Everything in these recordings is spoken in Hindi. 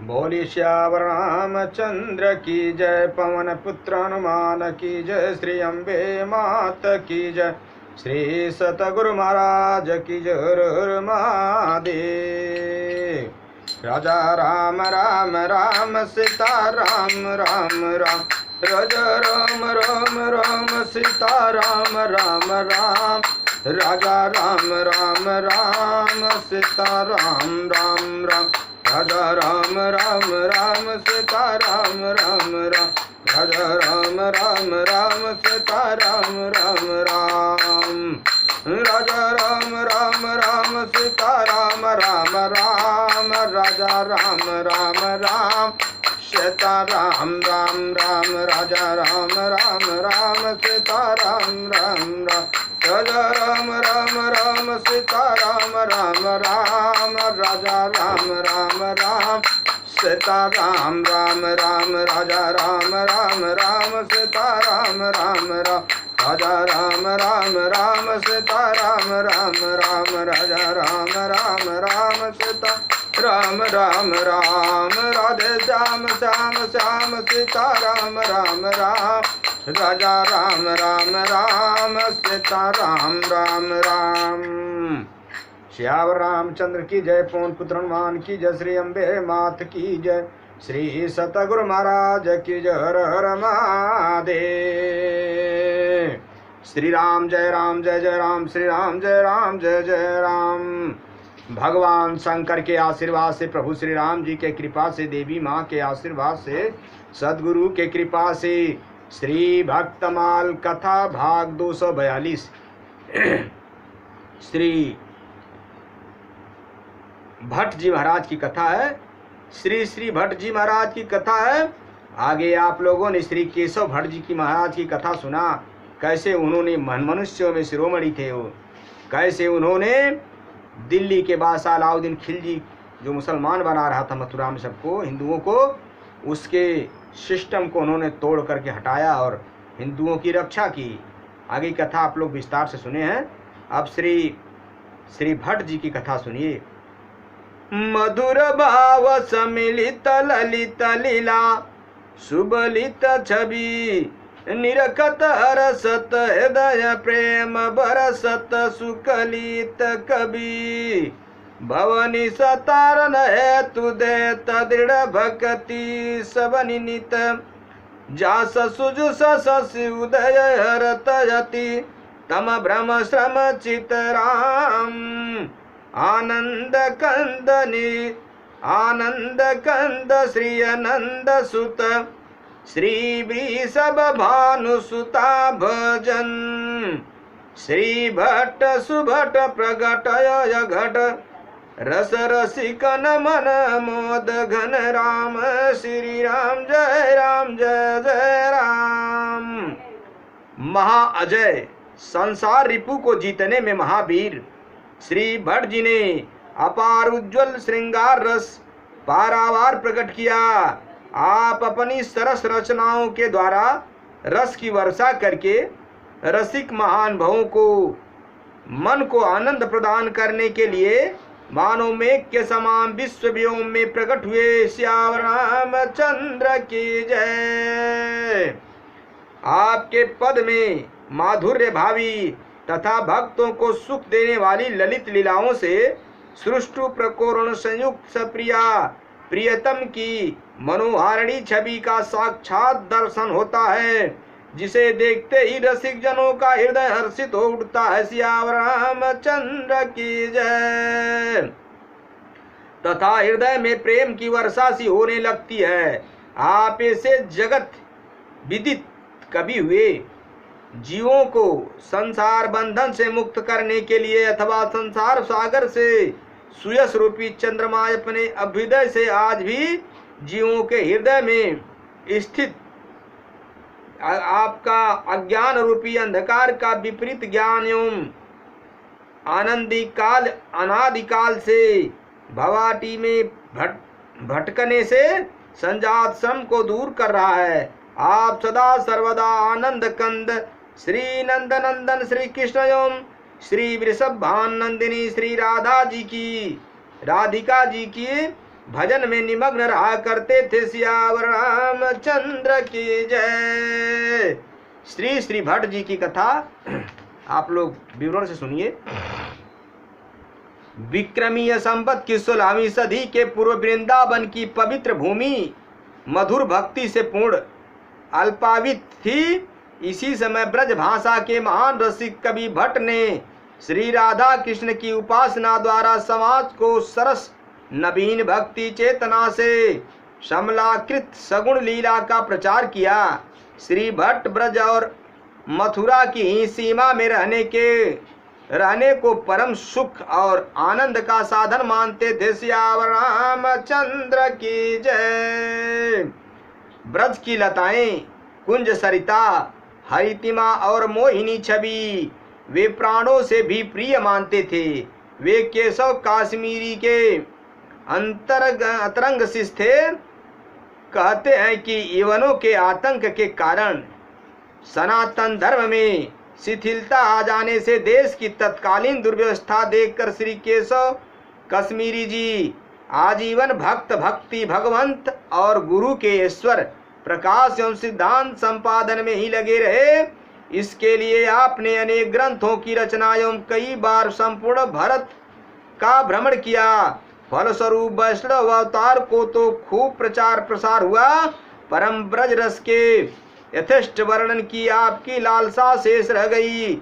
बोली श्यावर रामचंद्र की जय, पवन पुत्र हनुमान की जय, श्री अम्बे मात की जय, श्री सतगुरु महाराज की जय। हर हर महादेव। राजा राम राम राम सीता राम राम राम, राजा राम राम राम सीता राम राम राम, राजा राम राम राम सीता राम राम राम, राजा राम राम राम सीता राम राम राम, राजा राम राम राम सीता राम राम राम, राजा राम राम राम सीता राम राम राम, राजा राम राम राम सीता राम राम राम, राजा राम राम राम सीता राम राम राम, राजा राम राम राम सीता राम राम राम, राजा राम राम राम सीता राम राम राम, राजा राम राम राम सीता राम राम राम, राजा राम राम राम सीता राम राम राम, राजा राम राम राम सीता राम राम राम, राधे श्याम श्याम श्याम सीता राम राम राम, राजा राम राम राम सीता राम राम राम। श्यावर रामचंद्र की जय, पवन पुत्र हनुमान की जय, श्री अम्बे मात की जय, श्री सतगुरु महाराज की जय। हर हर महादेव। श्री राम जय जय राम, श्री राम जय जय राम। भगवान शंकर के आशीर्वाद से, प्रभु श्री राम जी के कृपा से, देवी माँ के आशीर्वाद से, सदगुरु के कृपा से, श्री भक्तमाल कथा भाग 242 श्री भट्ट जी महाराज की कथा है। श्री भट्ट जी महाराज की कथा है। आगे आप लोगों ने श्री केशव भट्ट जी की महाराज की कथा सुना, कैसे उन्होंने मनुष्यों में शिरोमणि थे वो, कैसे उन्होंने दिल्ली के बादशाह अलाउद्दीन खिलजी जो मुसलमान बना रहा था मथुरा में सबको, हिंदुओं को, उसके सिस्टम को उन्होंने तोड़ करके हटाया और हिंदुओं की रक्षा की। आगे कथा आप लोग विस्तार से सुने हैं। अब श्री भट्ट जी की कथा सुनिए। मधुर भाव सम्मिलित ललित लीला, सुबलित छवि निरखत हरसत, हृदय प्रेम बरसत, सुकलित कवि भवनी सतारन हेतु देत, दृढ़ भक्ति सबनि नित, जास सुजु ससि उदय हरत यति, तम भ्रम श्रम चित राम, आनंद कंद श्री आनंद सुत, श्री वृषभ भानुसुता भजन, श्री भट्ट सुभट प्रगटय घट, रस रसिकन मन मोद घन राम, श्री राम जय जय राम। महा अजय, संसार रिपु को जीतने में महावीर श्री भट्ट जी ने अपार उज्ज्वल श्रृंगार रस पारावार प्रकट किया। आप अपनी सरस रचनाओं के द्वारा रस की वर्षा करके रसिक महान भावों को, मन को आनंद प्रदान करने के लिए मानो मेघ के समान विश्व व्योम में प्रकट हुए। श्यावर रामचंद्र की जय। आपके पद में माधुर्य भावी तथा भक्तों को सुख देने वाली ललित लीलाओं से सृष्टु प्रकोरण संयुक्त सप्रिया प्रियतम की मनोहारिणी छवि का साक्षात दर्शन होता है, जिसे देखते ही रसिक जनों का हृदय हर्षित हो उठता है। श्यावर रामचंद्र की जय। तथा हृदय में प्रेम की वर्षा सी होने लगती है। आप ऐसे जगत विदित कवि हुए, जीवों को संसार बंधन से मुक्त करने के लिए अथवा संसार सागर से सुयश रूपी चंद्रमा अपने अभ्युदय से आज भी जीवों के हृदय में स्थित आपका अज्ञान रूपी अंधकार का विपरीत ज्ञान एवं अनादिकाल से भवाटी में भटकने से संजात श्रम को दूर कर रहा है। आप सदा सर्वदा आनंद कंद श्री नंद नंदन श्री कृष्ण एवं श्री वृषभ भान नंदिनी श्री राधिका जी की भजन में निमग्न रहा करते थे। सियावर रामचंद्र की जय। श्री श्री भट्ट जी की कथा आप लोग विवरण से सुनिए। विक्रमीय संवत की 16वीं सदी के पूर्व वृंदावन की पवित्र भूमि मधुर भक्ति से पूर्ण अल्पावित थी। इसी समय ब्रज भाषा के महान रसिक कवि भट्ट ने श्री राधा कृष्ण की उपासना द्वारा समाज को सरस नवीन भक्ति चेतना से समलाकृत सगुण लीला का प्रचार किया। श्री भट्ट ब्रज और मथुरा की ही सीमा में रहने को परम सुख और आनंद का साधन मानते थे। सियावर रामचंद्र की जय। ब्रज की लताएं, कुंज सरिता, हरितिमा और मोहिनी छवि वे प्राणों से भी प्रिय मानते थे। वे केशव काश्मीरी के अंतरंग शिष्य थे। कहते हैं कि यवनों के आतंक के कारण सनातन धर्म में शिथिलता आ जाने से देश की तत्कालीन दुर्व्यवस्था देखकर श्री केशव कश्मीरी जी आजीवन भक्ति भगवंत और गुरु के ईश्वर प्रकाश एवं सिद्धांत संपादन में ही लगे रहे। इसके लिए आपने अनेक ग्रंथों की रचना एवं कई बार संपूर्ण भारत का भ्रमण किया। फलस्वरूप वैष्णव अवतार को तो खूब प्रचार प्रसार हुआ, परम ब्रज रस के यथेष्ट वर्णन की आपकी लालसा शेष रह गई।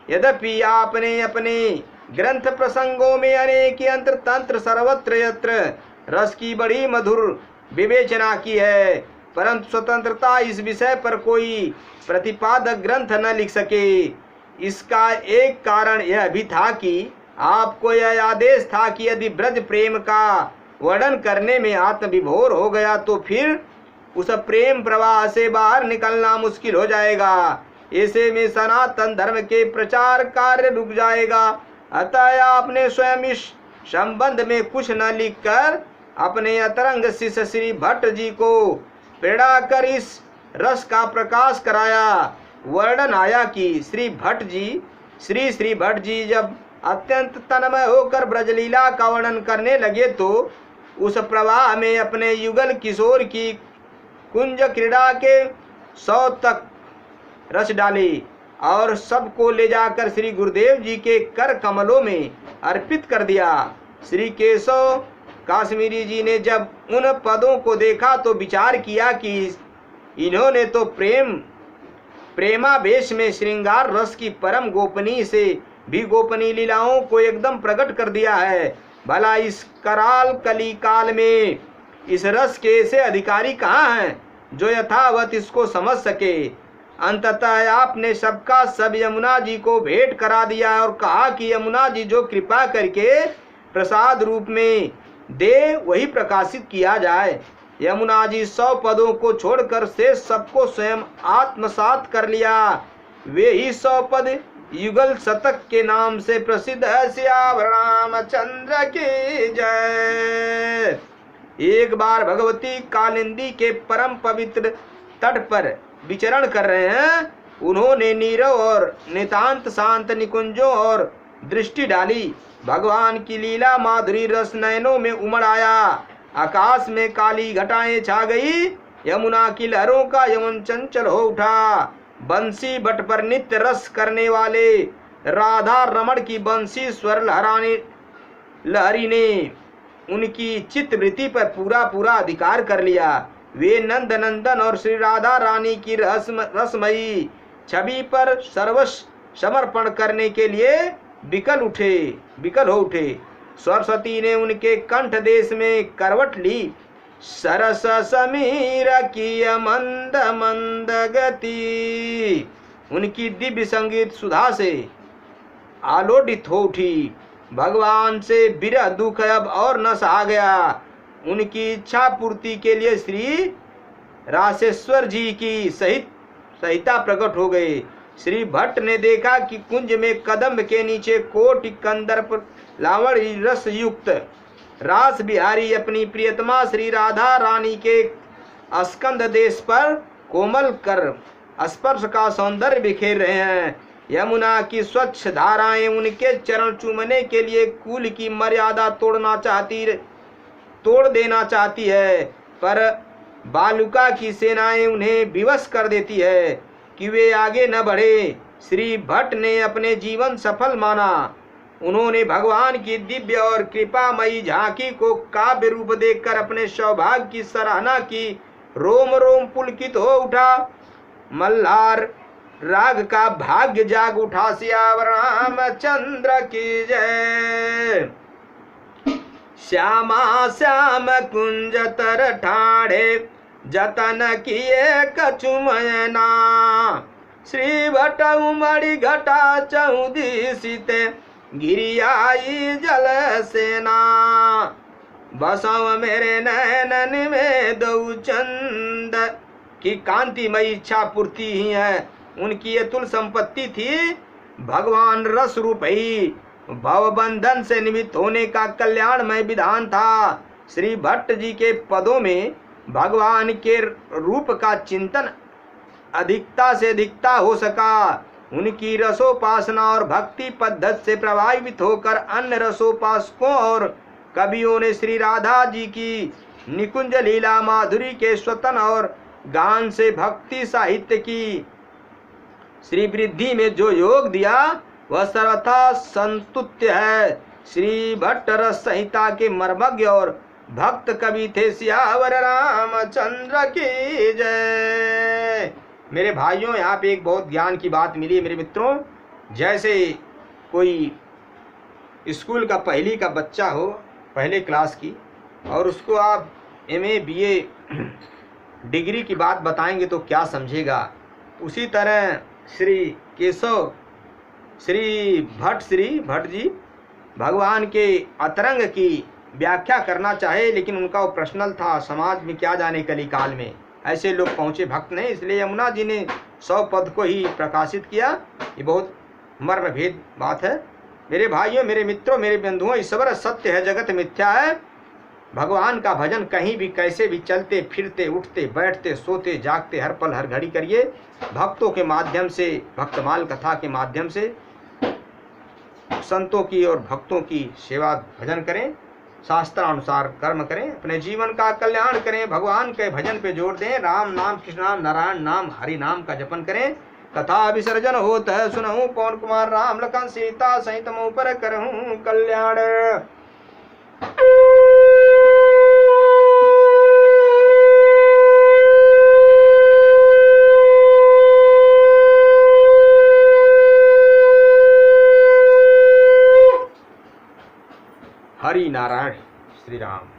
यद्यपि आपने अपने ग्रंथ प्रसंगों में अनेक यंत्र तंत्र सर्वत्र यत्र रस की बड़ी मधुर विवेचना की है, परंतु स्वतंत्रता इस विषय पर कोई प्रतिपादक ग्रंथ न लिख सके। इसका एक कारण यह भी था कि आपको यह आदेश था कि यदि ब्रज प्रेम का वर्णन करने में आत्मविभोर हो गया तो फिर उस प्रेम प्रवाह से बाहर निकलना मुश्किल हो जाएगा। ऐसे में सनातन धर्म के प्रचार कार्य रुक जाएगा। अतः आपने स्वयं इस संबंध में कुछ न लिखकर अपने अंतरंग शिष्य श्री भट्ट जी को प्रेरणा कर इस रस का प्रकाश कराया। वर्णन आया कि श्री भट्ट जी जब अत्यंत तन्मय होकर ब्रजलीला का वर्णन करने लगे तो उस प्रवाह में अपने युगल किशोर की कुंज क्रीड़ा के 100 तक रस डाले और सबको ले जाकर श्री गुरुदेव जी के कर कमलों में अर्पित कर दिया। श्री केशव काश्मीरी जी ने जब उन पदों को देखा तो विचार किया कि इन्होंने तो प्रेमावेश में श्रृंगार रस की परम गोपनीय से भी गोपनीय लीलाओं को एकदम प्रकट कर दिया है। भला इस कराल कली काल में इस रस के ऐसे अधिकारी कहाँ हैं जो यथावत इसको समझ सके। अंततः आपने सबका सब यमुना जी को भेंट करा दिया और कहा कि यमुना जी जो कृपा करके प्रसाद रूप में दे वही प्रकाशित किया जाए। यमुना जी 100 पदों को छोड़कर शेष सबको स्वयं आत्मसात कर लिया। वे ही 100 पद युगल शतक के नाम से प्रसिद्ध है। सियावर रामचंद्र की जय। एक बार भगवती कालिंदी के परम पवित्र तट पर विचरण कर रहे हैं। उन्होंने नीरव और नितांत शांत निकुंजों और दृष्टि डाली। भगवान की लीला माधुरी रस नयनों में उमड़ आया। आकाश में काली घटाएं छा गई। यमुना की लहरों का यमन चंचल हो उठा। बंसी बट पर नित्य रस करने वाले राधा रमण की बंसी स्वर लहरी ने उनकी चित्तवृत्ति पर पूरा अधिकार कर लिया। वे नंद नंदन और श्री राधा रानी की रसमयी छवि पर सर्वस्व समर्पण करने के लिए विकल हो उठे। सरस्वती ने उनके कंठ देश में करवट ली। सरस समीर की मंद मंद गति उनकी दिव्य संगीत सुधा से आलोडित हो उठी। भगवान से विरह दुख अब और न सहा गया। उनकी इच्छा पूर्ति के लिए श्री रासेश्वर जी की सहिता प्रकट हो गए। श्री भट्ट ने देखा कि कुंज में कदम्ब के नीचे कोटि कंदर्प लावणी रस युक्त रास बिहारी अपनी प्रियतमा श्री राधा रानी के स्कंद देश पर कोमल कर स्पर्श का सौंदर्य बिखेर रहे हैं। यमुना की स्वच्छ धाराएं उनके चरण चूमने के लिए कुल की मर्यादा तोड़ना चाहती तोड़ देना चाहती है, पर बालुका की सेनाएं उन्हें विवश कर देती है कि वे आगे न बढ़े। श्री भट्ट ने अपने जीवन सफल माना। उन्होंने भगवान की दिव्य और कृपामयी झांकी को काव्य रूप देखकर अपने सौभाग्य की सराहना की। रोम रोम पुलकित हो उठा। मल्हार राग का भाग्य जाग उठा। सियावर रामचंद्र की जय। श्यामा श्याम कुंज तर ठाड़े जतन किए कछुमयना। श्री भट्ट उमड़ी घटा चौदीसिते गिरियाई जल सेना। बसव मेरे नैनन में दो चंद की कांतिमयी इच्छा पूर्ति ही है। उनकी अतुल संपत्ति थी। भगवान रस रूप ही भवबंधन से निमित्त होने का कल्याणमय विधान था। श्री भट्ट जी के पदों में भगवान के रूप का चिंतन अधिकता से अधिकता हो सका। उनकी रसोपासना और भक्ति पद्धति से प्रभावित होकर अन्य रसोपासकों और कवियों ने श्री राधा जी की निकुंज लीला माधुरी के स्वतन और गान से भक्ति साहित्य की श्री वृद्धि में जो योग दिया वह सर्वथा संस्तुत्य है। श्री भट्ट रस संहिता के मर्मज्ञ और भक्त कवि थे। सियावर रामचंद्र की जय। मेरे भाइयों, यहाँ पे एक बहुत ज्ञान की बात मिली मेरे मित्रों। जैसे कोई स्कूल का पहली का बच्चा हो, पहले क्लास की, और उसको आप MA BA डिग्री की बात बताएंगे तो क्या समझेगा। उसी तरह श्री भट्ट जी भगवान के अतरंग की व्याख्या करना चाहे, लेकिन उनका वो प्रश्नल था, समाज में क्या जाने कलिकाल में ऐसे लोग पहुँचे भक्त नहीं, इसलिए यमुना जी ने 100 पद को ही प्रकाशित किया। ये बहुत मर्मभेद बात है मेरे भाइयों, मेरे मित्रों, मेरे बंधुओं। ईश्वर सत्य है, जगत मिथ्या है। भगवान का भजन कहीं भी कैसे भी चलते फिरते उठते बैठते सोते जागते हर पल हर घड़ी करिए। भक्तों के माध्यम से, भक्तमाल कथा के माध्यम से संतों की और भक्तों की सेवा भजन करें, शास्त्रानुसार कर्म करें, अपने जीवन का कल्याण करें, भगवान के भजन पे जोर दें। राम नाम, कृष्ण नाम, नारायण नाम, हरि नाम का जपन करें। कथा विसर्जन होत है सुनहूं, पवन कुमार राम लखन सीता सहित मुँह पर करहूं कल्याण। हरि नारायण श्री राम।